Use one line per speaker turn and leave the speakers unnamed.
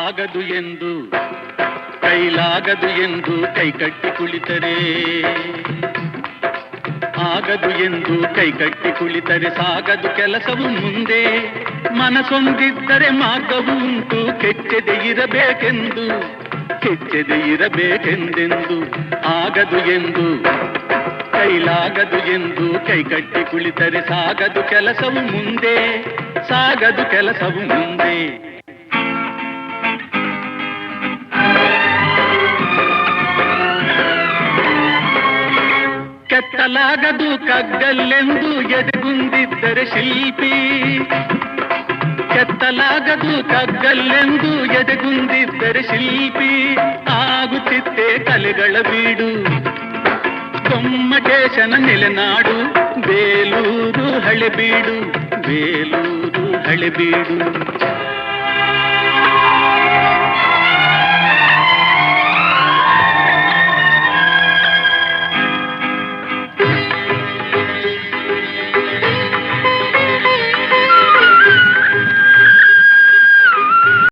ಆಗದು ಎಂದು ಕೈಲಾಗದು ಎಂದು ಕೈಕಟ್ಟಿ ಕುಳಿತರೆ, ಆಗದು ಎಂದು ಕೈಕಟ್ಟಿ ಕುಳಿತರೆ ಸಾಗದು ಕೆಲಸವು ಮುಂದೆ. ಮನಸೊಂದಿದ್ದರೆ ಮಾರ್ಗವು ಉಂಟು, ಕೆಚ್ಚದೆ ಇರಬೇಕೆಂದು, ಕೆಚ್ಚದೆ ಇರಬೇಕೆಂದೆಂದು. ಆಗದು ಎಂದು ಕೈಲಾಗದು ಎಂದು ಕೈಕಟ್ಟಿ ಕುಳಿತರೆ ಸಾಗದು ಕೆಲಸವು ಮುಂದೆ, ಸಾಗದು ಕೆಲಸವು ಮುಂದೆ. ಕೆತ್ತಲಾಗದು ಕಗ್ಗಲ್ಲೆಂದು ಎದೆಗುಂದಿದ್ದರೆ ಶಿಲ್ಪಿ, ಕೆತ್ತಲಾಗದು ಕಗ್ಗಲ್ಲೆಂದು ಎದೆಗುಂದಿದ್ದರೆ ಶಿಲ್ಪಿ. ಆಗುತ್ತಿತ್ತೆ ಕಲೆಗಳ ಬೀಡು, ಗೊಮ್ಮಟೇಶನ ನೆಲೆನಾಡು, ಬೇಲೂರು ಹಳೆಬೀಡು, ಬೇಲೂರು ಹಳೆಬೀಡು.